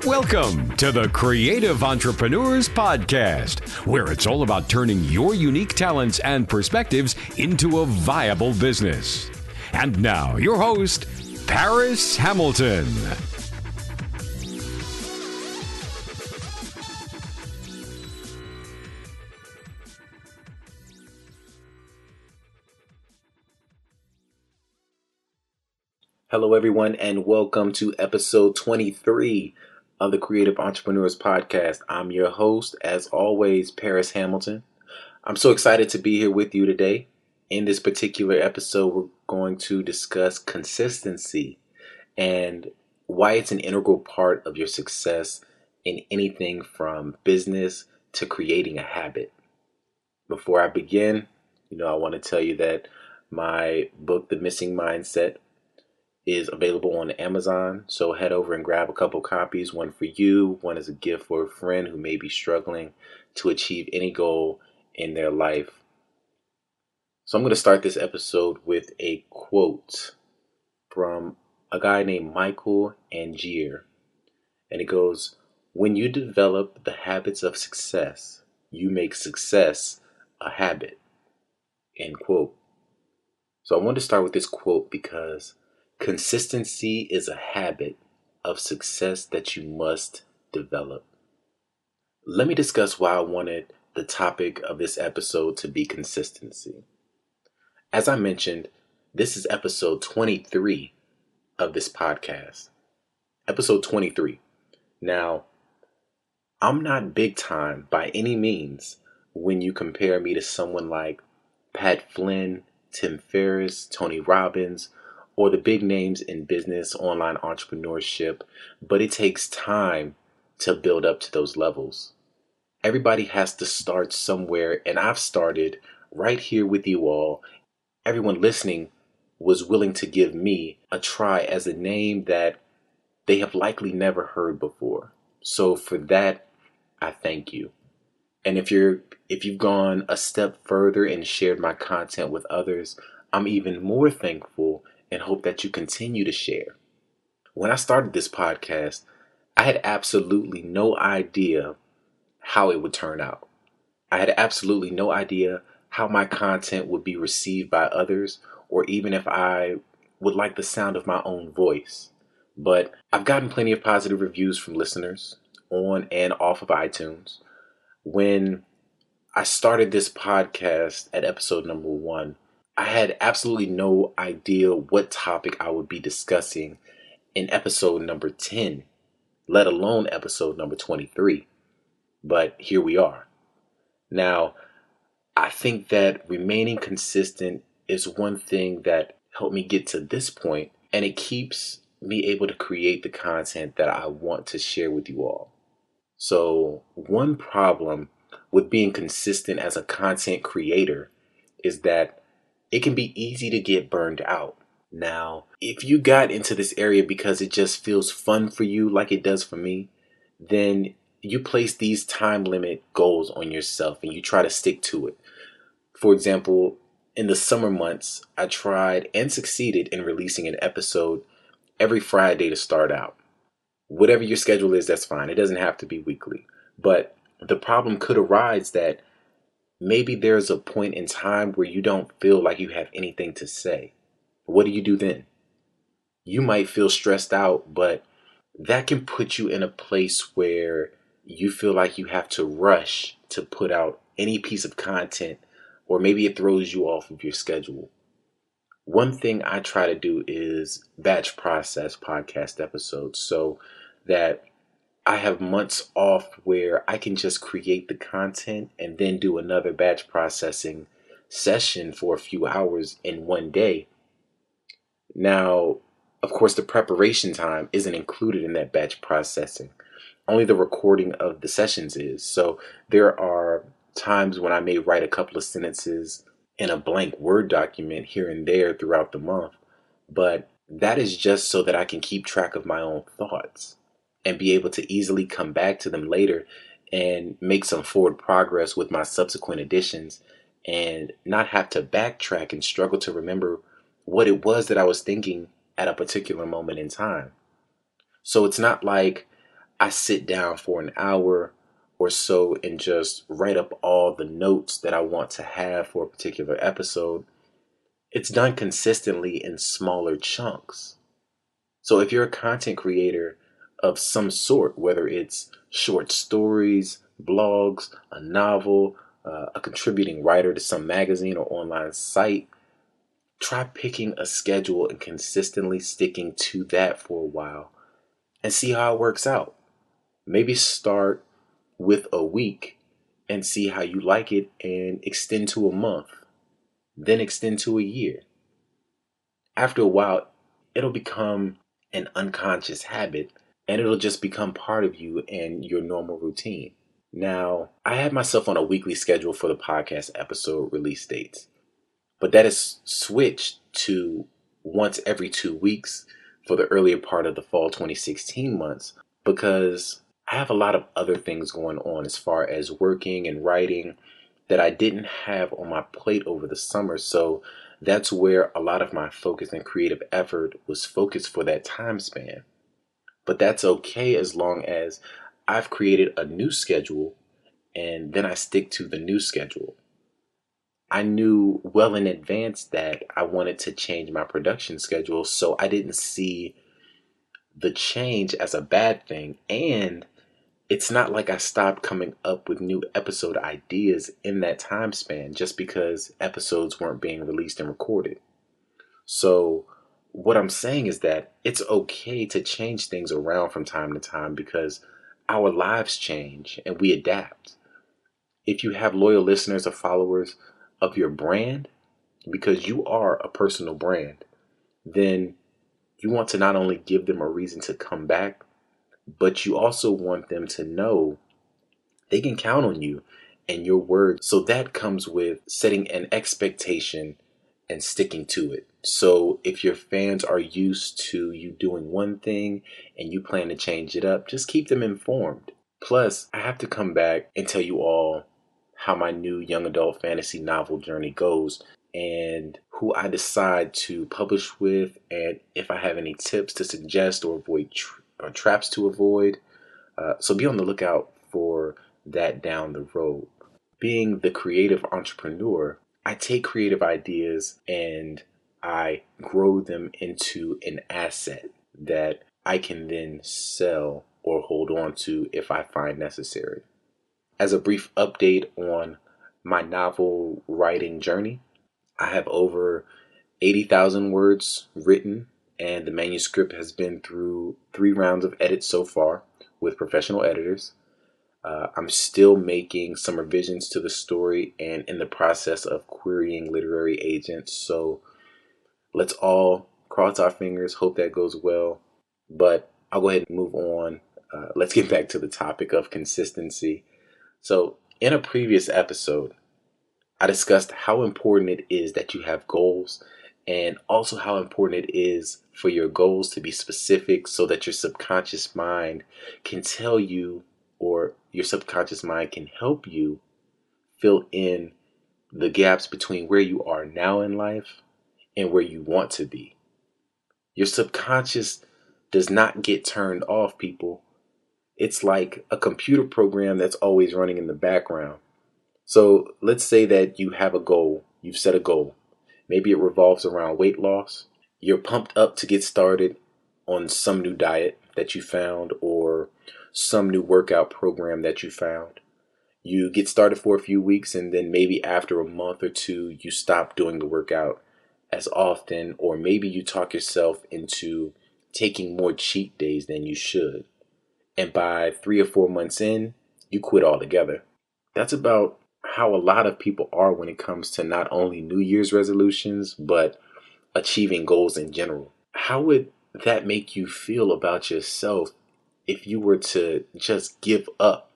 Welcome to the Creative Entrepreneurs Podcast, where it's all about turning your unique talents and perspectives into a viable business. And now, your host, Paris Hamilton. Hello, everyone, and welcome to episode 23 of the Creative Entrepreneurs Podcast. I'm your host, as always, Paris Hamilton. I'm so excited to be here with you today. In this particular episode, we're going to discuss consistency and why it's an integral part of your success in anything from business to creating a habit. Before I begin, I want to tell you that my book, The Missing Mindset, is available on Amazon. So head over and grab a couple copies, one for you, one as a gift for a friend who may be struggling to achieve any goal in their life. So I'm going to start this episode with a quote from a guy named Michael Angier. And it goes, "When you develop the habits of success, you make success a habit." End quote. So I want to start with this quote because consistency is a habit of success that you must develop. Let me discuss why I wanted the topic of this episode to be consistency. As I mentioned, this is episode 23 of this podcast. Episode 23. Now, I'm not big time by any means when you compare me to someone like Pat Flynn, Tim Ferriss, Tony Robbins, or the big names in business, online entrepreneurship, but it takes time to build up to those levels. Everybody has to start somewhere, and I've started right here with you all. Everyone listening was willing to give me a try as a name that they have likely never heard before. So for that, I thank you. And if you've gone a step further and shared my content with others, I'm even more thankful and hope that you continue to share. When I started this podcast, I had absolutely no idea how it would turn out. I had absolutely no idea how my content would be received by others, or even if I would like the sound of my own voice. But I've gotten plenty of positive reviews from listeners on and off of iTunes. When I started this podcast at episode number 1, I had absolutely no idea what topic I would be discussing in episode number 10, let alone episode number 23. But here we are. Now, I think that remaining consistent is one thing that helped me get to this point, and it keeps me able to create the content that I want to share with you all. So, one problem with being consistent as a content creator is that it can be easy to get burned out. Now, if you got into this area because it just feels fun for you like it does for me, then you place these time limit goals on yourself and you try to stick to it. For example, in the summer months, I tried and succeeded in releasing an episode every Friday to start out. Whatever your schedule is, that's fine. It doesn't have to be weekly. But the problem could arise that maybe there's a point in time where you don't feel like you have anything to say. What do you do then? You might feel stressed out, but that can put you in a place where you feel like you have to rush to put out any piece of content, or maybe it throws you off of your schedule. One thing I try to do is batch process podcast episodes so that I have months off where I can just create the content and then do another batch processing session for a few hours in one day. Now, of course, the preparation time isn't included in that batch processing. Only the recording of the sessions is. So there are times when I may write a couple of sentences in a blank Word document here and there throughout the month. But that is just so that I can keep track of my own thoughts and be able to easily come back to them later and make some forward progress with my subsequent editions and not have to backtrack and struggle to remember what it was that I was thinking at a particular moment in time. So it's not like I sit down for an hour or so and just write up all the notes that I want to have for a particular episode. It's done consistently in smaller chunks. So if you're a content creator of some sort, whether it's short stories, blogs, a novel, a contributing writer to some magazine or online site, try picking a schedule and consistently sticking to that for a while and see how it works out. Maybe start with a week and see how you like it and extend to a month, then extend to a year. After a while, it'll become an unconscious habit and it'll just become part of you and your normal routine. Now, I had myself on a weekly schedule for the podcast episode release dates, but that is switched to once every 2 weeks for the earlier part of the fall 2016 months because I have a lot of other things going on as far as working and writing that I didn't have on my plate over the summer. So that's where a lot of my focus and creative effort was focused for that time span. But that's okay as long as I've created a new schedule and then I stick to the new schedule. I knew well in advance that I wanted to change my production schedule, so I didn't see the change as a bad thing. And it's not like I stopped coming up with new episode ideas in that time span just because episodes weren't being released and recorded. So what I'm saying is that it's okay to change things around from time to time because our lives change and we adapt. If you have loyal listeners or followers of your brand, because you are a personal brand, then you want to not only give them a reason to come back, but you also want them to know they can count on you and your word. So that comes with setting an expectation and sticking to it. So if your fans are used to you doing one thing and you plan to change it up, just keep them informed. Plus, I have to come back and tell you all how my new young adult fantasy novel journey goes and who I decide to publish with and if I have any tips to suggest or avoid or traps to avoid. So be on the lookout for that down the road. Being the creative entrepreneur, I take creative ideas and I grow them into an asset that I can then sell or hold on to if I find necessary. As a brief update on my novel writing journey, I have over 80,000 words written, and the manuscript has been through 3 rounds of edits so far with professional editors. I'm still making some revisions to the story and in the process of querying literary agents. So let's all cross our fingers, hope that goes well. But I'll go ahead and move on. Let's get back to the topic of consistency. So in a previous episode, I discussed how important it is that you have goals and also how important it is for your goals to be specific so that your subconscious mind can tell you or your subconscious mind can help you fill in the gaps between where you are now in life and where you want to be. Your subconscious does not get turned off, people. It's like a computer program that's always running in the background. So let's say that you have a goal, you've set a goal. Maybe it revolves around weight loss. You're pumped up to get started on some new diet that you found or some new workout program that you found. You get started for a few weeks and then maybe after a month or two, you stop doing the workout as often, or maybe you talk yourself into taking more cheat days than you should. And by 3 or 4 months in, you quit altogether. That's about how a lot of people are when it comes to not only New Year's resolutions, but achieving goals in general. How would that make you feel about yourself if you were to just give up?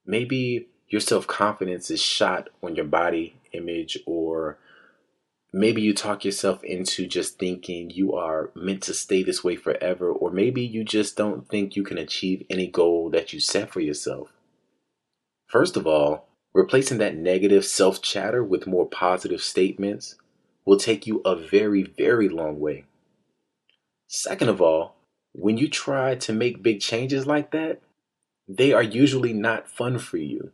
Maybe your self-confidence is shot on your body image, or maybe you talk yourself into just thinking you are meant to stay this way forever, or maybe you just don't think you can achieve any goal that you set for yourself. First of all, replacing that negative self-chatter with more positive statements will take you a very, very long way. Second of all, When you try to make big changes like that, they are usually not fun for you.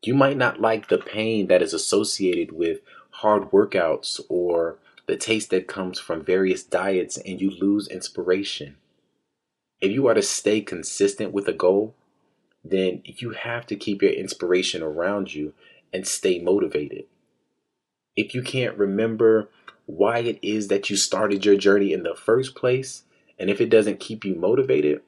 You might not like the pain that is associated with hard workouts or the taste that comes from various diets, and you lose inspiration. If you are to stay consistent with a goal, then you have to keep your inspiration around you and stay motivated. If you can't remember why it is that you started your journey in the first place, and if it doesn't keep you motivated,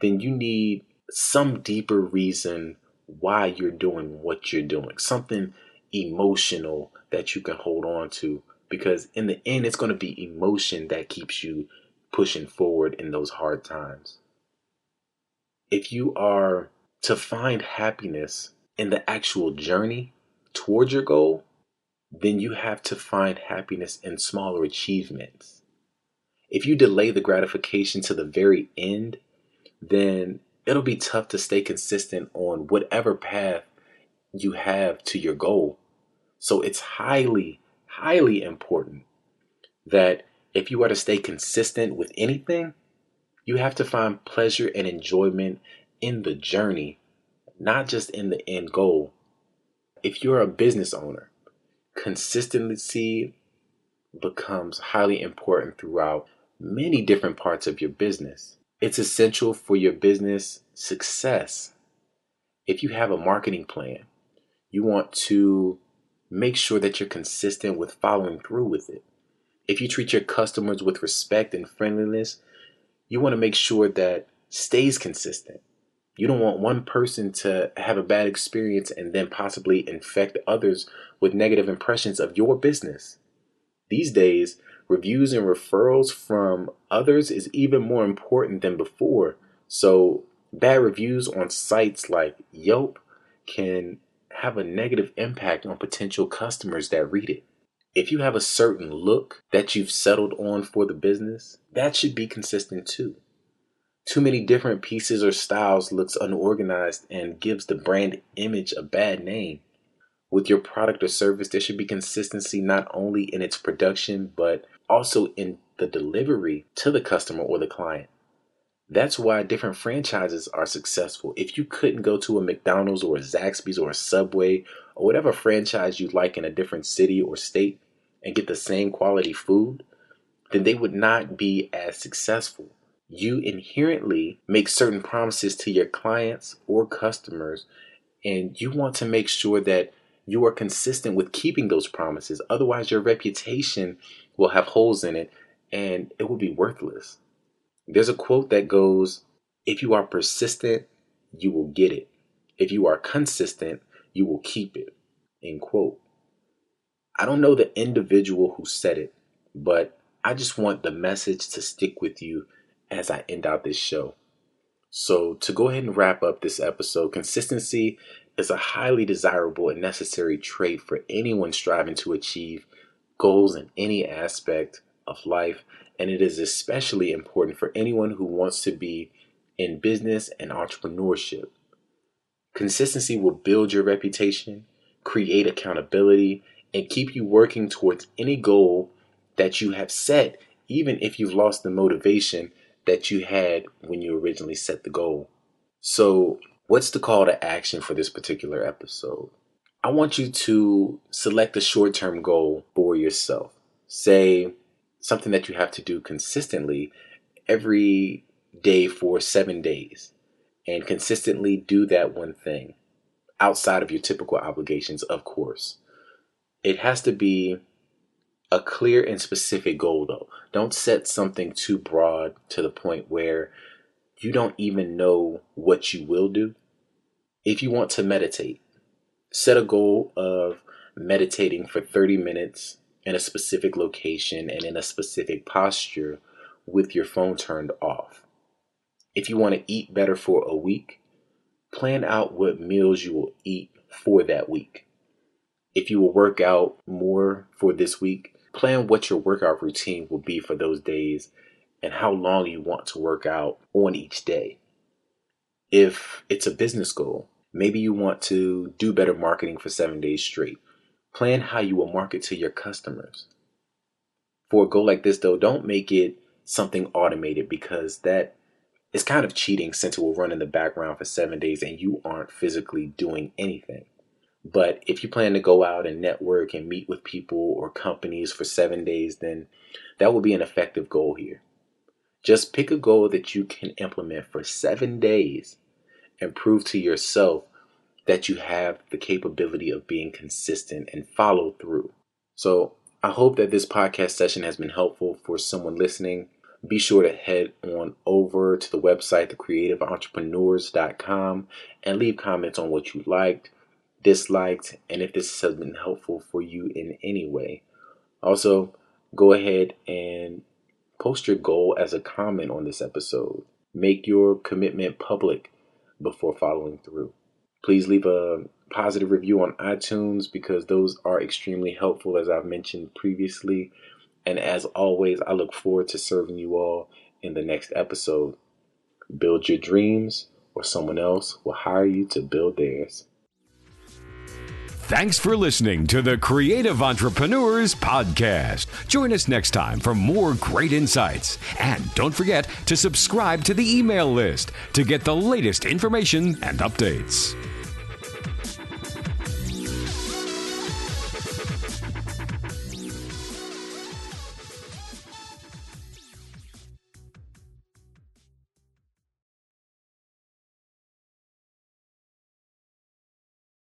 then you need some deeper reason why you're doing what you're doing, something emotional that you can hold on to. Because in the end, it's going to be emotion that keeps you pushing forward in those hard times. If you are to find happiness in the actual journey towards your goal, then you have to find happiness in smaller achievements. If you delay the gratification to the very end, then it'll be tough to stay consistent on whatever path you have to your goal. So it's highly, highly important that if you are to stay consistent with anything, you have to find pleasure and enjoyment in the journey, not just in the end goal. If you're a business owner, consistency becomes highly important throughout many different parts of your business. It's essential for your business success. If you have a marketing plan, you want to make sure that you're consistent with following through with it. If you treat your customers with respect and friendliness, you want to make sure that stays consistent. You don't want one person to have a bad experience and then possibly infect others with negative impressions of your business. These days, reviews and referrals from others is even more important than before. So, bad reviews on sites like Yelp can have a negative impact on potential customers that read it. If you have a certain look that you've settled on for the business, that should be consistent too. Too many different pieces or styles looks unorganized and gives the brand image a bad name. With your product or service, there should be consistency not only in its production, but also in the delivery to the customer or the client. That's why different franchises are successful. If you couldn't go to a McDonald's or a Zaxby's or a Subway or whatever franchise you like in a different city or state and get the same quality food, then they would not be as successful. You inherently make certain promises to your clients or customers, and you want to make sure that you are consistent with keeping those promises. Otherwise, your reputation will have holes in it and it will be worthless. There's a quote that goes, if you are persistent, you will get it. If you are consistent, you will keep it. End quote. I don't know the individual who said it, but I just want the message to stick with you as I end out this show. So to go ahead and wrap up this episode, consistency is a highly desirable and necessary trait for anyone striving to achieve goals in any aspect of life, and it is especially important for anyone who wants to be in business and entrepreneurship. Consistency will build your reputation, create accountability, and keep you working towards any goal that you have set, even if you've lost the motivation that you had when you originally set the goal. So, what's the call to action for this particular episode? I want you to select a short-term goal for yourself. Say something that you have to do consistently every day for 7 days, and consistently do that one thing outside of your typical obligations, of course. It has to be a clear and specific goal, though. Don't set something too broad to the point where you don't even know what you will do. If you want to meditate, set a goal of meditating for 30 minutes in a specific location and in a specific posture with your phone turned off. If you want to eat better for a week, plan out what meals you will eat for that week. If you will work out more for this week, plan what your workout routine will be for those days and how long you want to work out on each day. If it's a business goal, maybe you want to do better marketing for 7 days straight. Plan how you will market to your customers. For a goal like this, though, don't make it something automated, because that It's kind of cheating since it will run in the background for 7 days and you aren't physically doing anything. But if you plan to go out and network and meet with people or companies for 7 days, then that will be an effective goal here. Just pick a goal that you can implement for 7 days and prove to yourself that you have the capability of being consistent and follow through. So I hope that this podcast session has been helpful for someone listening. Be sure to head on over to the website, thecreativeentrepreneurs.com, and leave comments on what you liked, disliked, and if this has been helpful for you in any way. Also, go ahead and post your goal as a comment on this episode. Make your commitment public before following through. Please leave a positive review on iTunes because those are extremely helpful, as I've mentioned previously. And as always, I look forward to serving you all in the next episode. Build your dreams, or someone else will hire you to build theirs. Thanks for listening to the Creative Entrepreneurs Podcast. Join us next time for more great insights. And don't forget to subscribe to the email list to get the latest information and updates.